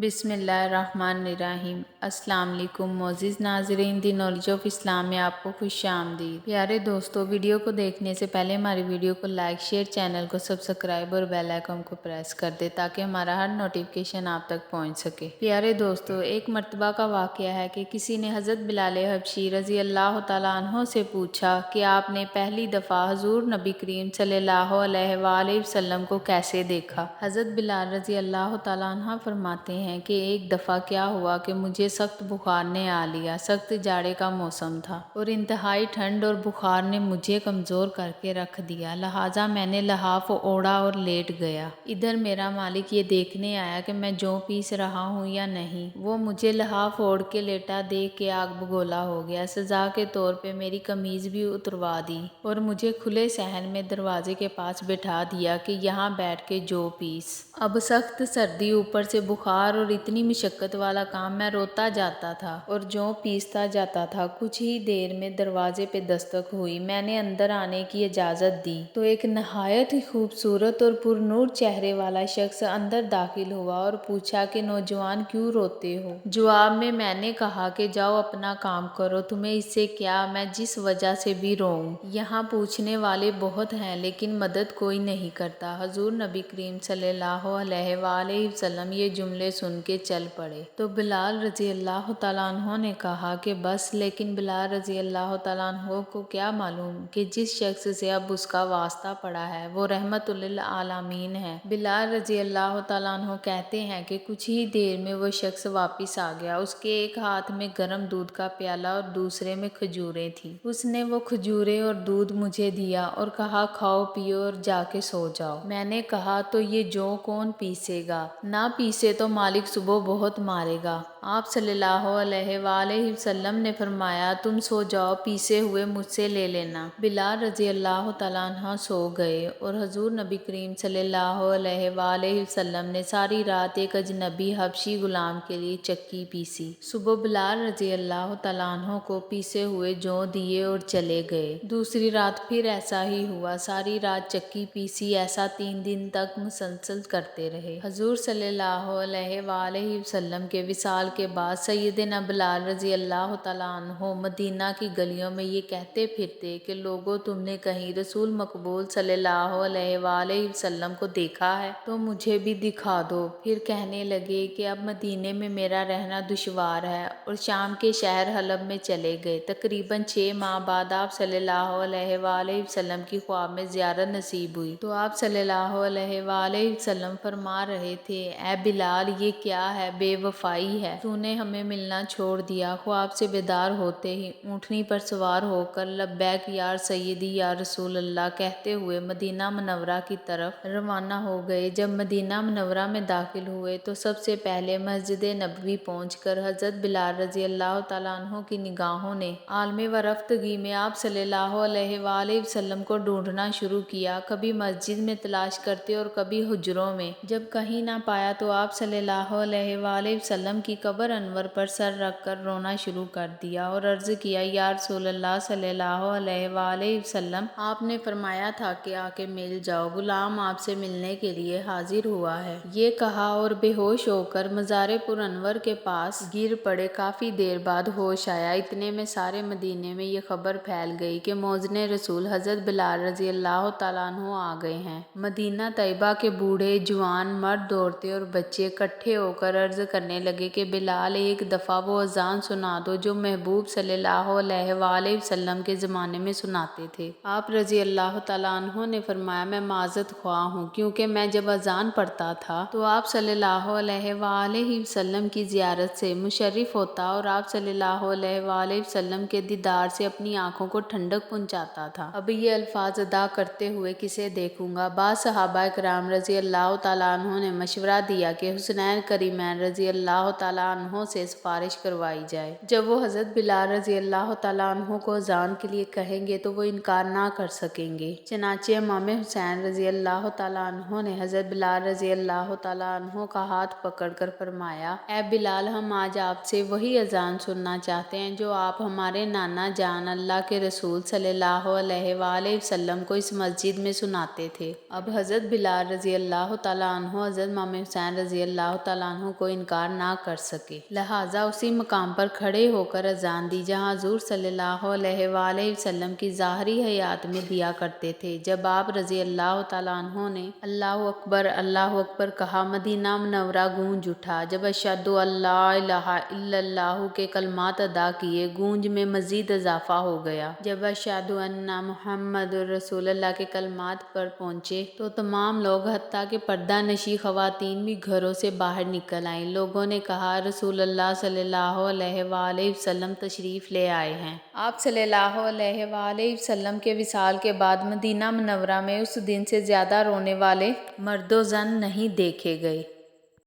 بسم اللہ الرحمن الرحیم۔ السلام علیکم معزز ناظرین، دی نالج آف اسلام میں آپ کو خوش آمدید۔ پیارے دوستو، ویڈیو کو دیکھنے سے پہلے ہماری ویڈیو کو لائک، شیئر، چینل کو سبسکرائب اور بیل آئیکن کو پریس کر دے تاکہ ہمارا ہر نوٹیفیکیشن آپ تک پہنچ سکے۔ پیارے دوستو، ایک مرتبہ کا واقعہ ہے کہ کسی نے حضرت بلال حبشی رضی اللہ تعالیٰ عنہ سے پوچھا کہ آپ نے پہلی دفعہ حضور نبی کریم صلی اللہ علیہ وآلہ وسلم کو کیسے دیکھا؟ حضرت بلال رضی اللہ تعالیٰ عنہ فرماتے ہیں کہ ایک دفعہ کیا ہوا کہ مجھے سخت بخار نے آ لیا۔ سخت جاڑے کا موسم تھا اور انتہائی ٹھنڈ اور بخار نے مجھے کمزور کر کے رکھ دیا، لہٰذا میں نے لحاف اوڑھا اور لیٹ گیا۔ ادھر میرا مالک یہ دیکھنے آیا کہ میں جوں پیس رہا ہوں یا نہیں۔ وہ مجھے لحاف اوڑھ کے لیٹا دیکھ کے آگ بگولا ہو گیا۔ سزا کے طور پہ میری قمیض بھی اتروا دی اور مجھے کھلے صحن میں دروازے کے پاس بٹھا دیا کہ یہاں بیٹھ کے جو پیس۔ اب سخت سردی، اوپر سے بخار اور اتنی مشقت والا کام، میں روتا جاتا تھا اور جوں پیستا جاتا تھا۔ کچھ ہی دیر میں دروازے پہ دستک ہوئی۔ میں نے اندر آنے کی اجازت دی تو ایک نہایت ہی خوبصورت اور پر نور چہرے والا شخص اندر داخل ہوا اور پوچھا کہ نوجوان کیوں روتے ہو؟ جواب میں نے کہا کہ جاؤ اپنا کام کرو، تمہیں اس سے کیا، میں جس وجہ سے بھی روؤں۔ یہاں پوچھنے والے بہت ہیں لیکن مدد کوئی نہیں کرتا۔ حضور نبی کریم صلی اللہ علیہ وآلہ وسلم یہ جملے سن کے چل پڑے تو بلال رضی اللہ تعالیٰ عنہ نے کہا کہ بس، لیکن بلال رضی اللہ تعالیٰ عنہ کو کیا معلوم کہ جس شخص سے اب اس کا واسطہ پڑا ہے وہ رحمت للعالمین ہے۔ بلال رضی اللہ تعالیٰ عنہ کہتے ہیں کہ کچھ ہی دیر میں وہ شخص واپس آ گیا۔ اس کے ایک ہاتھ میں گرم دودھ کا پیالہ اور دوسرے میں کھجوریں تھیں۔ اس نے وہ کھجوریں اور دودھ مجھے دیا اور کہا کھاؤ پیو اور جا کے سو جاؤ۔ میں نے کہا تو یہ جو کون پیسے گا؟ نہ پیسے تو مالک صبح بہت مارے گا۔ آپ صلی اللہ علیہ وآلہ وسلم نے فرمایا تم سو جاؤ، پیسے ہوئے مجھ سے لے لینا۔ بلال رضی اللہ تعالیٰ عنہ سو گئے اور حضور نبی کریم صلی اللہ علیہ وآلہ وسلم نے ساری رات ایک اجنبی حبشی غلام کے لیے چکی پیسی۔ صبح بلال رضی اللہ تعالیٰ عنہ کو پیسے ہوئے جوں دیے اور چلے گئے۔ دوسری رات پھر ایسا ہی ہوا، ساری رات چکی پیسی۔ ایسا 3 دن تک مسلسل کرتے رہے۔ حضور صلی اللہ علیہ وآلہ وسلم کے وصال کے بعد سیدنا بلال رضی اللہ تعالیٰ عنہ مدینہ کی گلیوں میں یہ کہتے پھرتے کہ لوگو، تم نے کہیں رسول مقبول صلی اللہ علیہ وآلہ وسلم کو دیکھا ہے تو مجھے بھی دکھا دو۔ پھر کہنے لگے کہ اب مدینے میں میرا رہنا دشوار ہے اور شام کے شہر حلب میں چلے گئے۔ تقریباً 6 ماہ بعد آپ صلی اللہ علیہ وآلہ وسلم کی خواب میں زیارت نصیب ہوئی تو آپ صلی اللہ علیہ وآلہ وسلم فرما رہے تھے، اے بلال، یہ کیا ہے؟ بے وفائی ہے، تو نے ہمیں ملنا چھوڑ دیا۔ خواب سے بیدار ہوتے ہی اونٹنی پر سوار ہو کر لبیک یا سیدی یا رسول اللہ کہتے ہوئے مدینہ منورہ کی طرف روانہ ہو گئے۔ جب مدینہ منورہ میں داخل ہوئے تو سب سے پہلے مسجد نبوی پہنچ کر حضرت بلال رضی اللہ تعالیٰ عنہ کی نگاہوں نے عالم و رفتگی میں آپ صلی اللہ علیہ وآلہ وسلم کو ڈھونڈنا شروع کیا، کبھی مسجد میں تلاش کرتے اور کبھی حجروں میں۔ جب کہیں نہ پایا تو آپ صلی اللہ علیہ وآلہ وسلم کی قبر انور پر سر رکھ کر رونا شروع کر دیا اور عرض کیا، یا رسول اللہ صلی اللہ علیہ وآلہ وسلم، آپ نے فرمایا تھا کہ آ کے مل جاؤ، غلام آپ سے ملنے کے لیے حاضر ہوا ہے۔ یہ کہا اور بے ہوش ہو کر مزار پر انور کے پاس گر پڑے۔ کافی دیر بعد ہوش آیا۔ اتنے میں سارے مدینے میں یہ خبر پھیل گئی کہ مؤذن رسول حضرت بلال رضی اللہ تعالیٰ عنہ آ گئے ہیں۔ مدینہ طیبہ کے بوڑھے، جوان، مرد، عورتیں اور بچے اکٹھے ہو کر عرض کرنے لگے کہ بلال، ایک دفعہ وہ اذان سنا دو جو محبوب صلی اللہ علیہ وآلہ وسلم کے زمانے میں سناتے تھے۔ آپ رضی اللہ تعالیٰ عنہ نے فرمایا، میں معذرت خواہ ہوں، کیونکہ میں جب اذان پڑھتا تھا تو آپ صلی اللہ علیہ وآلہ وسلم کی زیارت سے مشرف ہوتا اور آپ صلی اللہ علیہ وآلہ وسلم کے دیدار سے اپنی آنکھوں کو ٹھنڈک پہنچاتا تھا۔ اب یہ الفاظ ادا کرتے ہوئے کسے دیکھوں گا؟ بعض صحابہ کرام رضی اللہ تعالیٰ عنہ نے مشورہ دیا کہ حسنین کریمین رضی اللہ تعالیٰ عنہ سے سفارش کروائی جائے۔ جب وہ حضرت بلال رضی اللہ تعالیٰ عنہ کو اذان کے لیے کہیں گے تو وہ انکار نہ کر سکیں گے۔ چنانچہ امام حسین رضی اللہ تعالیٰ عنہ نے حضرت بلال رضی اللہ تعالیٰ عنہ کا ہاتھ پکڑ کر فرمایا، اے بلال، ہم آج آپ سے وہی اذان سننا چاہتے ہیں جو آپ ہمارے نانا جان اللہ کے رسول صلی اللہ علیہ وآلہ وسلم کو اس مسجد میں سناتے تھے۔ اب حضرت بلال رضی اللہ تعالیٰ عنہ حضرت امام حسین رضی اللہ تعالیٰ تعالیٰ عنہ کو انکار نہ کر سکے، لہٰذا اسی مقام پر کھڑے ہو کر اذان دی جہاں حضور صلی اللہ علیہ وآلہ وسلم کی ظاہری حیات میں دیا کرتے تھے۔ جب آپ رضی اللہ تعالیٰ عنہ نے اللہ اکبر کہا، مدینہ منورہ گونج اٹھا۔ جب اشہد ان لا الہ الا اللہ کے کلمات ادا کیے، گونج میں مزید اضافہ ہو گیا۔ جب اشہد ان محمد رسول اللہ کے کلمات پر پہنچے تو تمام لوگ حتیٰ کہ پردہ نشین خواتین بھی گھروں سے باہر نکل آئیں۔ لوگوں نے کہا، رسول اللہ صلی اللہ علیہ وآلہ وسلم تشریف لے آئے ہیں۔ آپ صلی اللہ علیہ وآلہ وسلم کے وصال کے بعد مدینہ منورہ میں اس دن سے زیادہ رونے والے مرد و زن نہیں دیکھے گئے۔